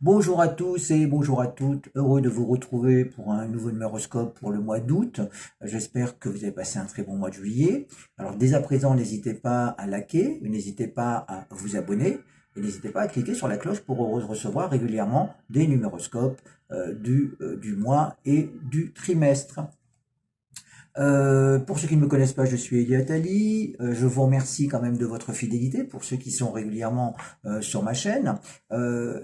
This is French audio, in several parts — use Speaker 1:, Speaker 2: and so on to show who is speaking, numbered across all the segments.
Speaker 1: Bonjour à tous et bonjour à toutes, heureux de vous retrouver pour un nouveau numéroscope pour le mois d'août. J'espère que vous avez passé un très bon mois de juillet. Alors dès à présent, n'hésitez pas à liker, n'hésitez pas à vous abonner et n'hésitez pas à cliquer sur la cloche pour recevoir régulièrement des numéroscopes du mois et du trimestre. Pour ceux qui ne me connaissent pas, je suis Elie Attali. Je vous remercie quand même de votre fidélité pour ceux qui sont régulièrement sur ma chaîne.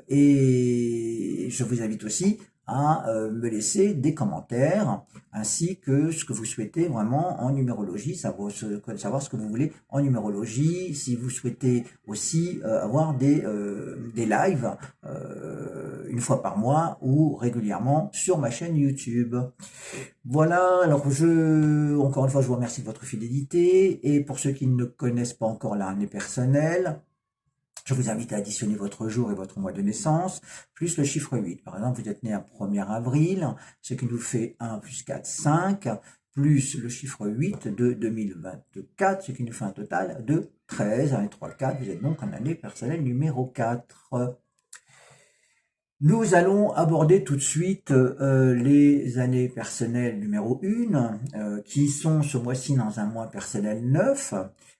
Speaker 1: Et je vous invite aussi à me laisser des commentaires ainsi que ce que vous souhaitez vraiment en numérologie, savoir ce que vous voulez en numérologie, si vous souhaitez aussi avoir des lives une fois par mois ou régulièrement sur ma chaîne YouTube. Voilà, alors encore une fois, je vous remercie de votre fidélité et pour ceux qui ne connaissent pas encore l'année personnelle, je vous invite à additionner votre jour et votre mois de naissance, plus le chiffre 8. Par exemple, vous êtes né un 1er avril, ce qui nous fait 1 plus 4, 5, plus le chiffre 8 de 2024, ce qui nous fait un total de 13. 1 et 3, 4, vous êtes donc en année personnelle numéro 4. Nous allons aborder tout de suite les années personnelles numéro 1, qui sont ce mois-ci dans un mois personnel 9,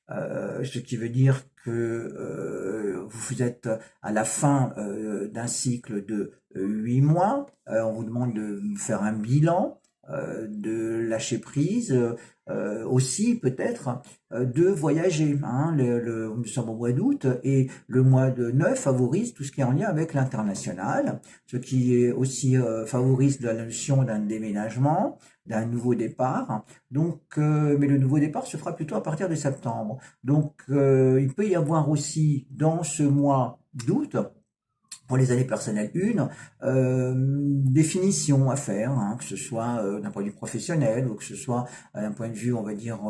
Speaker 1: ce qui veut dire que vous êtes à la fin d'un cycle de 8 mois. On vous demande de faire un bilan, de lâcher prise, aussi peut-être de voyager. Nous sommes au mois d'août et le mois de 9 favorise tout ce qui est en lien avec l'international, ce qui est aussi favorise la notion d'un déménagement, d'un nouveau départ. Donc, mais le nouveau départ se fera plutôt à partir de septembre. Donc, il peut y avoir aussi dans ce mois d'août, pour les années personnelles 1, définition à faire, que ce soit d'un point de vue professionnel ou que ce soit d'un point de vue, on va dire,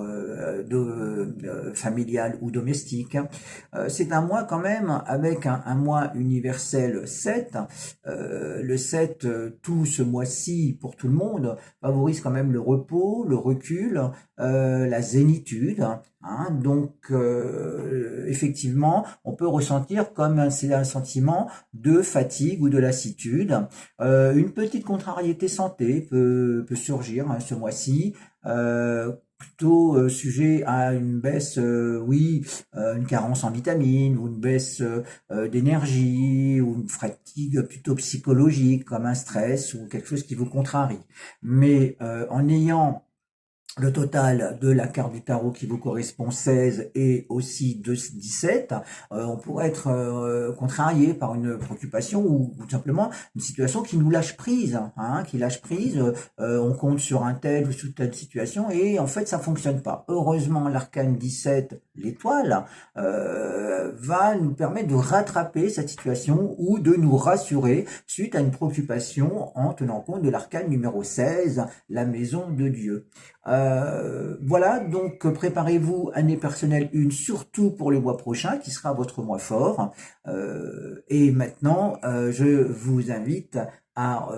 Speaker 1: familial ou domestique. C'est un mois quand même avec un mois universel 7. Le 7, tout ce mois-ci, pour tout le monde, favorise quand même le repos, le recul, la zénitude. Donc, effectivement, on peut ressentir comme c'est un sentiment de fatigue ou de lassitude. Une petite contrariété santé peut surgir ce mois-ci. Plutôt sujet à une baisse, une carence en vitamines ou une baisse d'énergie ou une fatigue plutôt psychologique comme un stress ou quelque chose qui vous contrarie. Mais en ayant le total de la carte du tarot qui vous correspond 16 et aussi de 17, on pourrait être contrarié par une préoccupation ou tout simplement une situation qui nous lâche prise, qui lâche prise, on compte sur un tel ou sur telle situation et en fait ça fonctionne pas. Heureusement l'arcane 17, l'étoile, va nous permettre de rattraper cette situation ou de nous rassurer suite à une préoccupation en tenant compte de l'arcane numéro 16, la maison de Dieu. Voilà, donc préparez-vous année personnelle 1, surtout pour le mois prochain, qui sera votre mois fort. Et maintenant, je vous invite à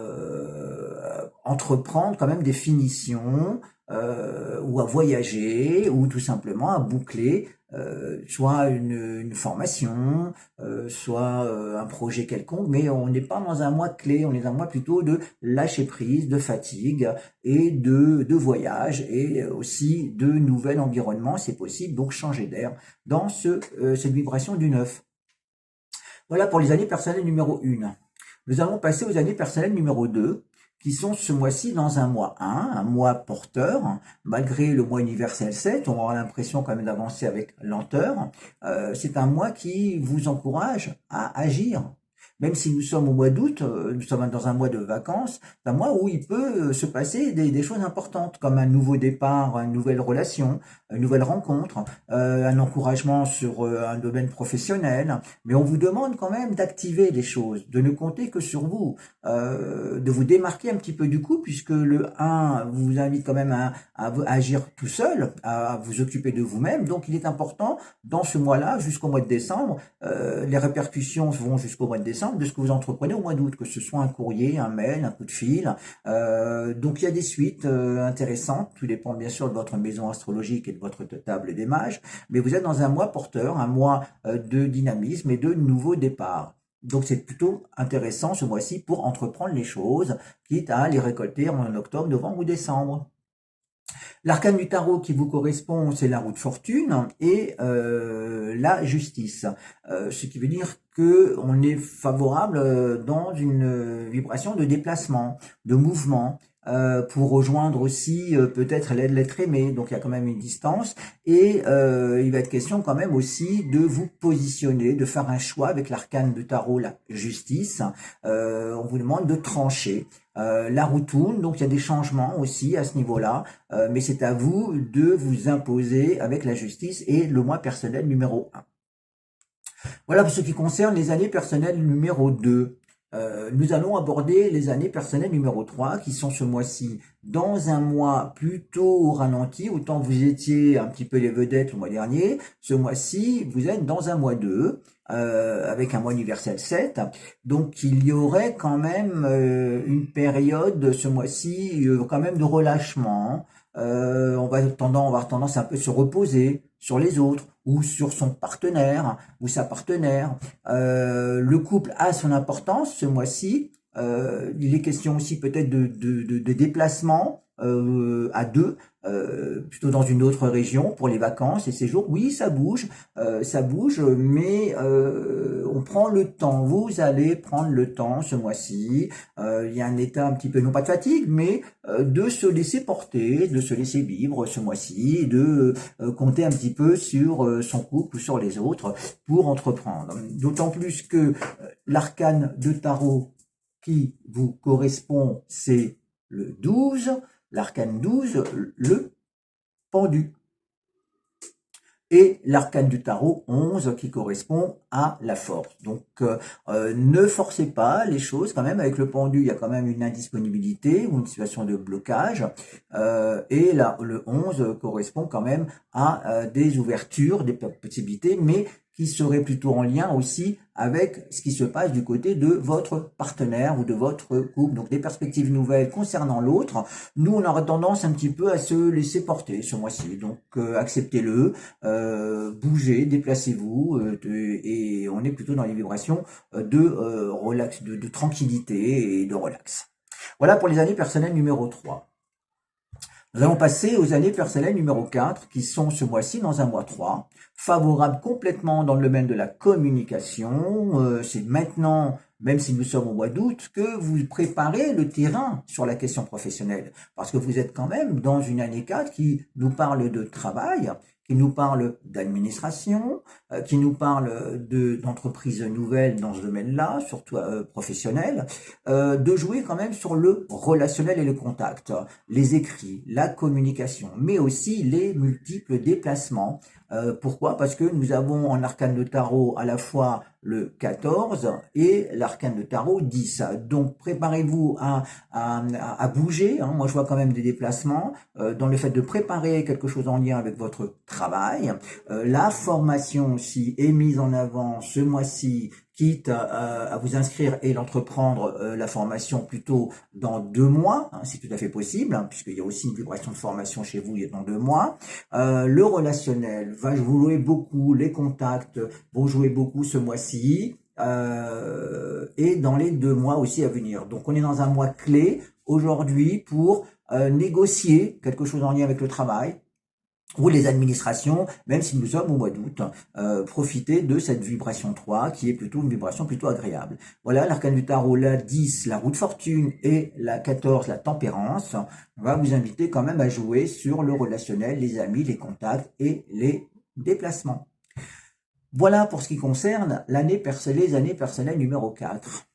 Speaker 1: entreprendre quand même des finitions, ou à voyager, ou tout simplement à boucler soit une formation, soit un projet quelconque, mais on n'est pas dans un mois clé, on est dans un mois plutôt de lâcher prise, de fatigue et de voyage et aussi de nouvel environnement, c'est possible, donc changer d'air dans cette vibration du 9. Voilà pour les années personnelles numéro 1. Nous allons passer aux années personnelles numéro 2, qui sont ce mois-ci dans un mois 1, un mois porteur, malgré le mois universel 7, on aura l'impression quand même d'avancer avec lenteur. C'est un mois qui vous encourage à agir. Même si nous sommes au mois d'août, nous sommes dans un mois de vacances, c'est un mois où il peut se passer des choses importantes, comme un nouveau départ, une nouvelle relation, une nouvelle rencontre, un encouragement sur un domaine professionnel. Mais on vous demande quand même d'activer les choses, de ne compter que sur vous, de vous démarquer un petit peu du coup, puisque le 1 vous invite quand même à agir tout seul, à vous occuper de vous-même. Donc il est important, dans ce mois-là, jusqu'au mois de décembre, les répercussions vont jusqu'au mois de décembre, de ce que vous entreprenez au mois d'août, que ce soit un courrier, un mail, un coup de fil. Donc il y a des suites intéressantes, tout dépend bien sûr de votre maison astrologique et de votre table des mages, mais vous êtes dans un mois porteur, un mois de dynamisme et de nouveaux départs. Donc c'est plutôt intéressant ce mois-ci pour entreprendre les choses, quitte à les récolter en octobre, novembre ou décembre. L'arcane du tarot qui vous correspond, c'est la roue de fortune et la justice. Ce qui veut dire que on est favorable dans une vibration de déplacement, de mouvement, pour rejoindre aussi peut-être l'être aimé. Donc il y a quand même une distance et il va être question quand même aussi de vous positionner, de faire un choix avec l'arcane du tarot, la justice. On vous demande de trancher. La roue tourne, donc il y a des changements aussi à ce niveau-là, mais c'est à vous de vous imposer avec la justice et le moi personnel numéro 1. Voilà pour ce qui concerne les années personnelles numéro 2. Nous allons aborder les années personnelles numéro 3 qui sont ce mois-ci dans un mois plutôt au ralenti. Autant vous étiez un petit peu les vedettes le mois dernier, ce mois-ci vous êtes dans un mois 2 avec un mois universel 7. Donc il y aurait quand même une période ce mois-ci quand même de relâchement. On va avoir tendance à un peu se reposer sur les autres ou sur son partenaire ou sa partenaire. Le couple a son importance ce mois-ci. Il est question aussi peut-être de déplacement à deux, plutôt dans une autre région pour les vacances et séjours. Oui, ça bouge, mais on prend le temps. Vous allez prendre le temps ce mois-ci. Il y a un état un petit peu, non pas de fatigue, mais de se laisser porter, de se laisser vivre ce mois-ci, de compter un petit peu sur son couple ou sur les autres pour entreprendre. D'autant plus que l'arcane de tarot qui vous correspond, c'est le 12, l'arcane 12, le pendu. Et l'arcane du tarot 11 qui correspond à la force. Donc ne forcez pas les choses quand même. Avec le pendu, il y a quand même une indisponibilité ou une situation de blocage. Et là, le 11 correspond quand même à des ouvertures, des possibilités, mais qui seraient plutôt en lien aussi avec ce qui se passe du côté de votre partenaire ou de votre couple. Donc des perspectives nouvelles concernant l'autre. Nous, on aura tendance un petit peu à se laisser porter ce mois-ci. Donc acceptez-le, bougez, déplacez-vous et on est plutôt dans les vibrations de relax, de tranquillité et de relax. Voilà pour les années personnelles numéro 3. Nous allons passer aux années personnelles numéro 4 qui sont ce mois-ci dans un mois 3, favorables complètement dans le domaine de la communication. C'est maintenant, même si nous sommes au mois d'août, que vous préparez le terrain sur la question professionnelle. Parce que vous êtes quand même dans une année 4 qui nous parle de travail, qui nous parle d'administration, qui nous parle d'entreprises nouvelles dans ce domaine-là, surtout professionnel, de jouer quand même sur le relationnel et le contact, les écrits, la communication, mais aussi les multiples déplacements. Pourquoi? Parce que nous avons en arcane de tarot à la fois le 14 et l'arcane de tarot 10. Donc préparez-vous à bouger. Hein. Moi je vois quand même des déplacements dans le fait de préparer quelque chose en lien avec votre travail. La formation aussi est mise en avant ce mois-ci, quitte à vous inscrire et d'entreprendre la formation plutôt dans 2 mois, hein, c'est tout à fait possible, hein, puisqu'il y a aussi une vibration de formation chez vous dans 2 mois. Le relationnel va jouer beaucoup, les contacts vont jouer beaucoup ce mois-ci, et dans les 2 mois aussi à venir. Donc on est dans un mois clé aujourd'hui pour négocier quelque chose en lien avec le travail, ou les administrations, même si nous sommes au mois d'août, profitez de cette vibration 3 qui est plutôt une vibration plutôt agréable. Voilà, l'arcane du tarot, la 10, la roue de fortune et la 14, la tempérance, va vous inviter quand même à jouer sur le relationnel, les amis, les contacts et les déplacements. Voilà pour ce qui concerne les années personnelles numéro 4.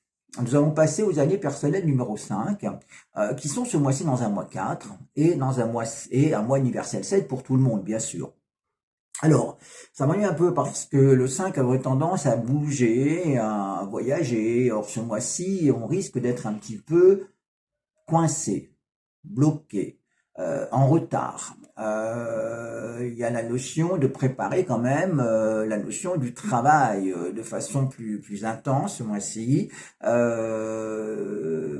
Speaker 1: Nous allons passer aux années personnelles numéro 5, qui sont ce mois-ci dans un mois 4 et dans un mois universel 7 pour tout le monde, bien sûr. Alors, ça m'ennuie un peu parce que le 5 aurait tendance à bouger, à voyager. Or, ce mois-ci, on risque d'être un petit peu coincé, bloqué, en retard. il y a la notion de préparer quand même la notion du travail de façon plus intense ce mois-ci.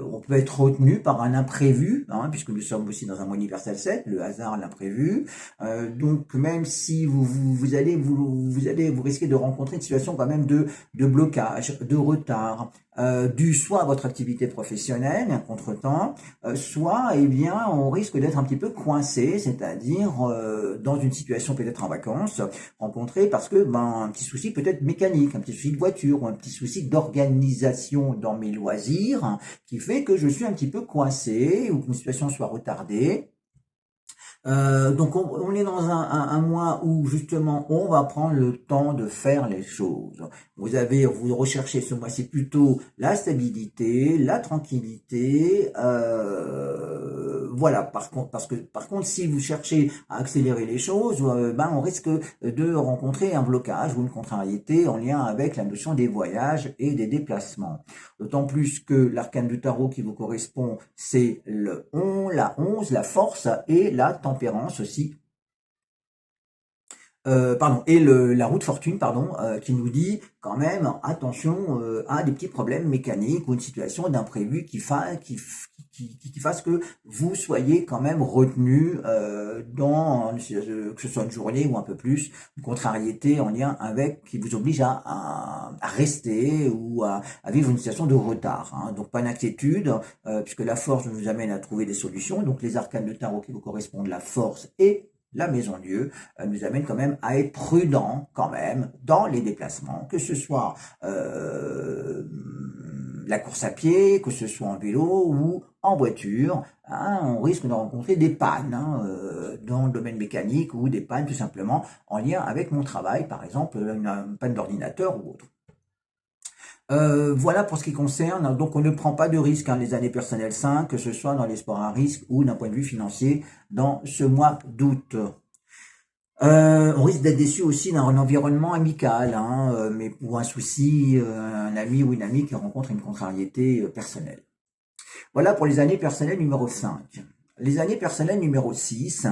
Speaker 1: On peut être retenu par un imprévu, hein, puisque nous sommes aussi dans un mois universel 7, le hasard, l'imprévu. Donc même si vous allez vous risquez de rencontrer une situation quand même de blocage, de retard, dû soit à votre activité professionnelle, un contretemps, soit eh bien on risque d'être un petit peu coincé, c'est-à-dire dans une situation peut-être en vacances, rencontré parce que un petit souci peut-être mécanique, un petit souci de voiture ou un petit souci d'organisation dans mes loisirs, hein, qui fait que je suis un petit peu coincé ou qu'une situation soit retardée. Donc on est dans un mois où justement on va prendre le temps de faire les choses. Vous recherchez ce mois-ci plutôt la stabilité, la tranquillité. Voilà. Par contre, si vous cherchez à accélérer les choses, on risque de rencontrer un blocage ou une contrariété en lien avec la notion des voyages et des déplacements. D'autant plus que l'arcane du tarot qui vous correspond, c'est le 11, la 11, la force et la tempérance aussi. Et la roue de fortune, qui nous dit quand même attention à des petits problèmes mécaniques ou une situation d'imprévu qui fasse que vous soyez quand même retenu que ce soit une journée ou un peu plus, une contrariété en lien avec qui vous oblige à rester ou à vivre une situation de retard. Hein. Donc pas d'inquiétude, puisque la force nous amène à trouver des solutions. Donc les arcanes de tarot qui vous correspondent, la force et la maison Dieu nous amène quand même à être prudent quand même dans les déplacements, que ce soit la course à pied, que ce soit en vélo ou en voiture. Hein, on risque de rencontrer des pannes dans le domaine mécanique ou des pannes tout simplement en lien avec mon travail, par exemple une panne d'ordinateur ou autre. Voilà pour ce qui concerne, donc on ne prend pas de risque les années personnelles 5, que ce soit dans les sports à risque ou d'un point de vue financier dans ce mois d'août. On risque d'être déçu aussi d'un environnement amical, mais pour un souci, un ami ou une amie qui rencontre une contrariété personnelle. Voilà pour les années personnelles numéro 5. Les années personnelles numéro 6,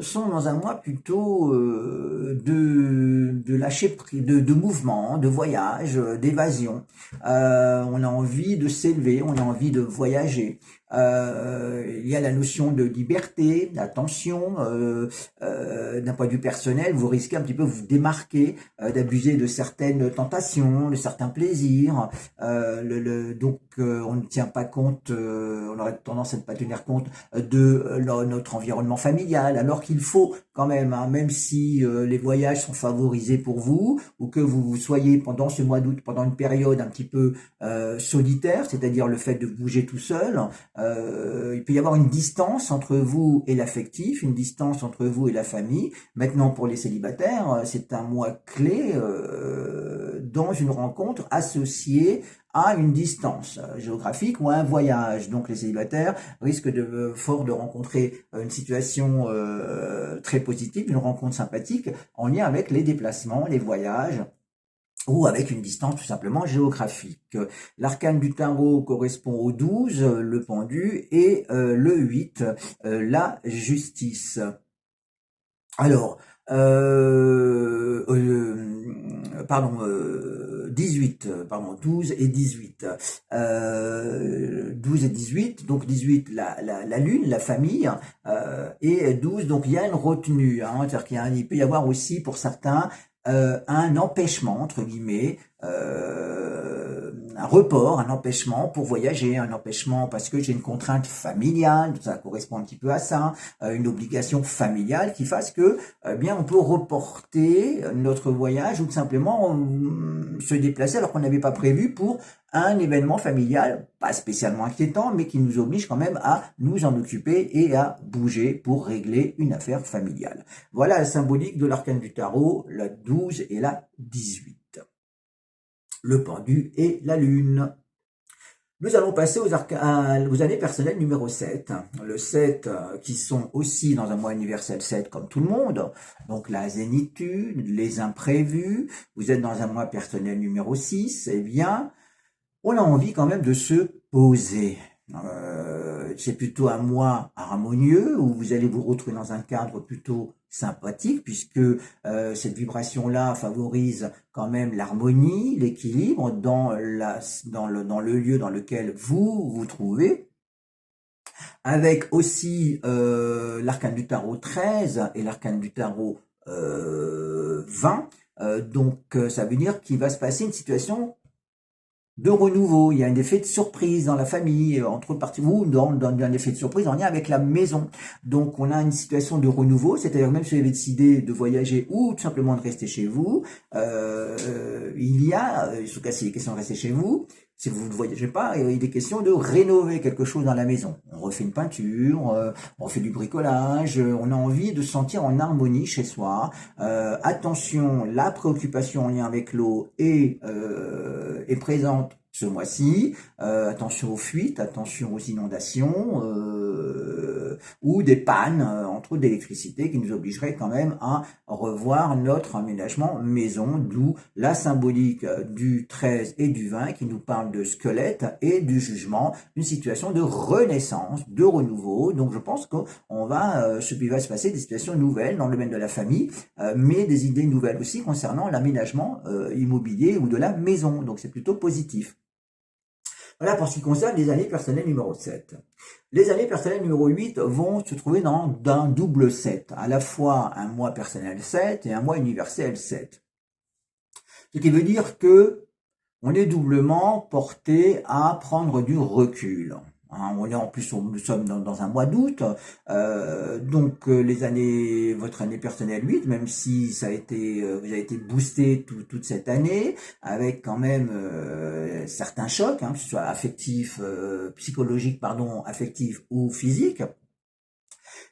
Speaker 1: sont dans un mois plutôt de lâcher prise, de mouvement, de voyage, d'évasion. On a envie de s'élever, on a envie de voyager. Il y a la notion de liberté, d'attention, d'un point de vue personnel, vous risquez un petit peu de vous démarquer, d'abuser de certaines tentations, de certains plaisirs. Donc on ne tient pas compte, on aurait tendance à ne pas tenir compte de notre environnement familial, alors qu'il faut quand même, même si les voyages sont favorisés pour vous, ou que vous soyez pendant ce mois d'août, pendant une période un petit peu solitaire, c'est-à-dire le fait de bouger tout seul, il peut y avoir une distance entre vous et l'affectif, une distance entre vous et la famille. Maintenant, pour les célibataires, c'est un mois clé dans une rencontre associée à une distance géographique ou à un voyage. Donc les célibataires risquent fort de rencontrer une situation très positive, une rencontre sympathique en lien avec les déplacements, les voyages, ou avec une distance tout simplement géographique. L'arcane du tarot correspond au 12, le pendu, et le 8, la justice. Alors, 12 et 18. 12 et 18, donc 18, la lune, la famille, et 12, donc il y a une retenue, c'est-à-dire qu'il peut y avoir aussi pour certains un empêchement, entre guillemets, un report, un empêchement pour voyager, un empêchement parce que j'ai une contrainte familiale, ça correspond un petit peu à ça, une obligation familiale qui fasse que, on peut reporter notre voyage ou tout simplement se déplacer alors qu'on n'avait pas prévu pour un événement familial, pas spécialement inquiétant, mais qui nous oblige quand même à nous en occuper et à bouger pour régler une affaire familiale. Voilà la symbolique de l'arcane du tarot, la 12 et la 18. Le pendu et la lune. Nous allons passer aux années personnelles numéro 7. Le 7 qui sont aussi dans un mois universel 7 comme tout le monde. Donc la zénitude, les imprévus. Vous êtes dans un mois personnel numéro 6. On a envie quand même de se poser. C'est plutôt un mois harmonieux où vous allez vous retrouver dans un cadre plutôt sympathique puisque cette vibration-là favorise quand même l'harmonie, l'équilibre dans le lieu dans lequel vous vous trouvez, avec aussi l'arcane du tarot 13 et l'arcane du tarot 20. Donc ça veut dire qu'il va se passer une situation de renouveau. Il y a un effet de surprise dans la famille, entre autres parties, ou dans un effet de surprise en lien avec la maison. Donc on a une situation de renouveau, c'est-à-dire même si vous avez décidé de voyager ou tout simplement de rester chez vous, il y a, en tout cas s'il est question de rester chez vous, si vous ne voyagez pas, il est question de rénover quelque chose dans la maison. On refait une peinture, on fait du bricolage, on a envie de se sentir en harmonie chez soi. Attention, la préoccupation en lien avec l'eau est présente ce mois-ci. Attention aux fuites, attention aux inondations ou des pannes, entre autres d'électricité, qui nous obligeraient quand même à revoir notre aménagement maison, d'où la symbolique du 13 et du 20 qui nous parle de squelette et du jugement, une situation de renaissance, de renouveau. Donc je pense qu'on va, il va se passer des situations nouvelles dans le domaine de la famille, mais des idées nouvelles aussi concernant l'aménagement immobilier ou de la maison. Donc c'est plutôt positif. Voilà pour ce qui concerne les années personnelles numéro 7. Les années personnelles numéro 8 vont se trouver dans un double 7, à la fois un mois personnel 7 et un mois universel 7. Ce qui veut dire que on est doublement porté à prendre du recul. On est en plus, nous sommes dans un mois d'août, donc votre année personnelle 8, même si ça a été, vous avez été boosté toute cette année, avec quand même certains chocs, que ce soit affectifs, psychologiques, affectifs ou physiques.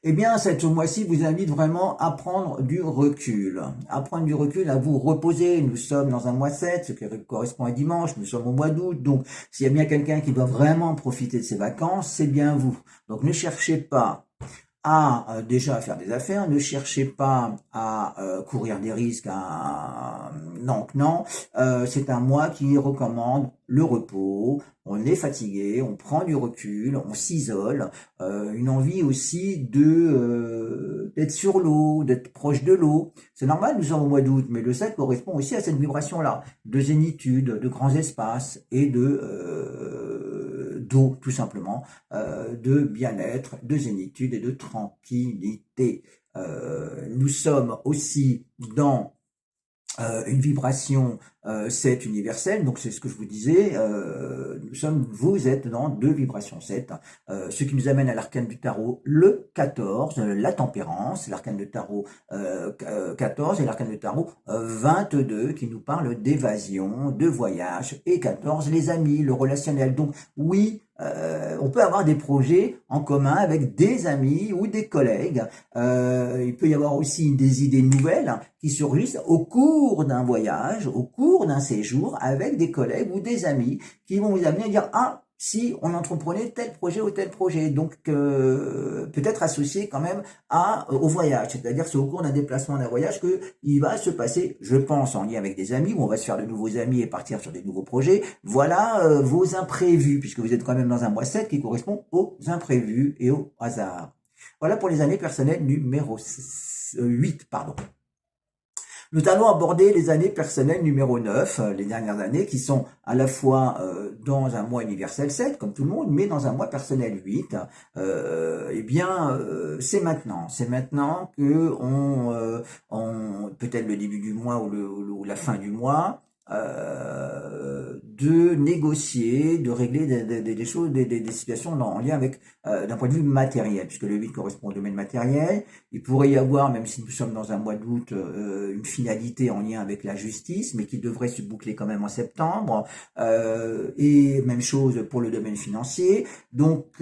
Speaker 1: Eh bien, ce mois-ci vous invite vraiment à prendre du recul. À prendre du recul, à vous reposer. Nous sommes dans un mois 7, ce qui correspond à dimanche. Nous sommes au mois d'août. Donc, s'il y a bien quelqu'un qui doit vraiment profiter de ses vacances, c'est bien vous. Donc, ne cherchez pas à déjà faire des affaires, ne cherchez pas à courir des risques, non, c'est un mois qui recommande le repos, on est fatigué, on prend du recul, on s'isole, une envie aussi d'être sur l'eau, d'être proche de l'eau. C'est normal, nous sommes au mois d'août, mais le 7 correspond aussi à cette vibration-là, de zénitude, de grands espaces et d'eau, tout simplement, de bien-être, de zénitude et de tranquillité. Nous sommes aussi dans une vibration 7 universelle, donc c'est ce que je vous disais, vous êtes dans 2 vibrations 7, ce qui nous amène à l'arcane du tarot le 14, la tempérance, l'arcane du tarot 14 et l'arcane du tarot 22 qui nous parle d'évasion, de voyage, et 14 les amis, le relationnel. Donc oui, on peut avoir des projets en commun avec des amis ou des collègues. Il peut y avoir aussi des idées nouvelles qui surgissent au cours d'un voyage, au cours d'un séjour avec des collègues ou des amis qui vont vous amener à dire « Ah, si on entreprenait tel projet ou tel projet », donc peut-être associé quand même au voyage, c'est-à-dire c'est au cours d'un déplacement, d'un voyage que il va se passer, je pense, en lien avec des amis, où on va se faire de nouveaux amis et partir sur des nouveaux projets. Voilà vos imprévus, puisque vous êtes quand même dans un mois 7 qui correspond aux imprévus et au hasard. Voilà pour les années personnelles numéro 8, pardon. Nous allons aborder les années personnelles numéro 9, les dernières années qui sont à la fois dans un mois universel 7, comme tout le monde, mais dans un mois personnel 8. C'est maintenant. C'est maintenant que peut-être le début du mois ou la fin du mois, de négocier, de régler des choses, des situations en lien avec, d'un point de vue matériel, puisque le 8 correspond au domaine matériel. Il pourrait y avoir, même si nous sommes dans un mois d'août, une finalité en lien avec la justice, mais qui devrait se boucler quand même en septembre. Et même chose pour le domaine financier. Donc,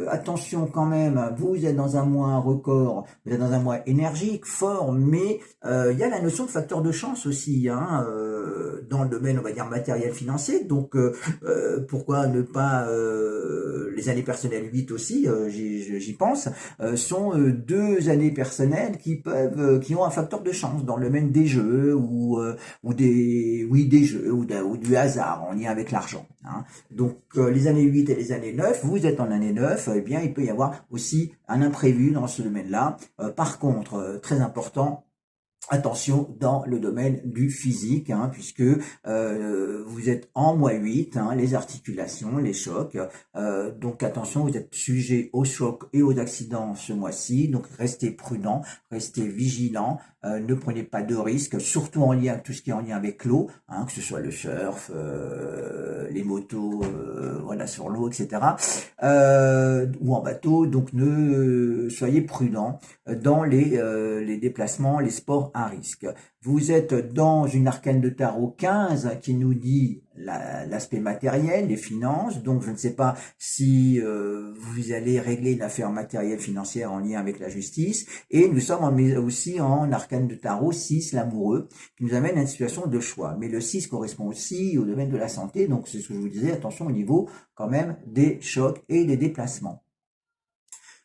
Speaker 1: attention quand même, vous êtes dans un mois record, vous êtes dans un mois énergique, fort, mais il y a la notion de facteur de chance aussi, dans le domaine, on va dire, matériel financier, passé, donc pourquoi ne pas les années personnelles 8 aussi, j'y pense, sont deux années personnelles qui ont un facteur de chance dans le domaine des jeux ou des jeux ou du hasard en lien avec l'argent. Hein. Donc les années 8 et les années 9, vous êtes en année 9, eh bien il peut y avoir aussi un imprévu dans ce domaine-là. Par contre, très important, attention dans le domaine du physique, hein, puisque vous êtes en -8, hein, les articulations, les chocs. Donc attention, vous êtes sujet aux chocs et aux accidents ce mois-ci. Donc restez prudent, restez vigilant, ne prenez pas de risques, surtout en lien avec tout ce qui est en lien avec l'eau, hein, que ce soit le surf, les motos, voilà sur l'eau, etc. Ou en bateau. Donc ne soyez prudent dans les déplacements, les sports à risque. Vous êtes dans une arcane de tarot 15 qui nous dit l'aspect matériel, les finances. Donc je ne sais pas si vous allez régler une affaire matérielle financière en lien avec la justice. Et nous sommes aussi en arcane de tarot 6, l'amoureux, qui nous amène à une situation de choix. Mais le 6 correspond aussi au domaine de la santé. Donc c'est ce que je vous disais, attention au niveau quand même des chocs et des déplacements.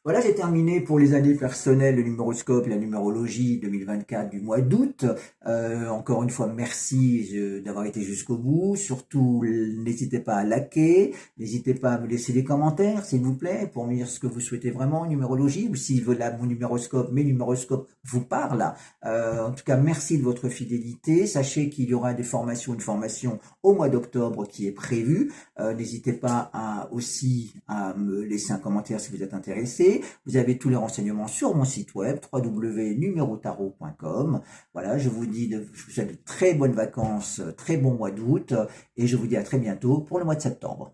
Speaker 1: Voilà, j'ai terminé pour les années personnelles, le numéroscope, la numérologie 2024 du mois d'août. Encore une fois, merci d'avoir été jusqu'au bout. Surtout, n'hésitez pas à liker, n'hésitez pas à me laisser des commentaires, s'il vous plaît, pour me dire ce que vous souhaitez vraiment en numérologie, ou si mon numéroscope, mes numéroscopes vous parlent. En tout cas, merci de votre fidélité. Sachez qu'il y aura une formation au mois d'octobre qui est prévue. N'hésitez pas aussi à me laisser un commentaire si vous êtes intéressé. Vous avez tous les renseignements sur mon site web www.numerotarot.com. Voilà, je vous souhaite de très bonnes vacances, très bon mois d'août et je vous dis à très bientôt pour le mois de septembre.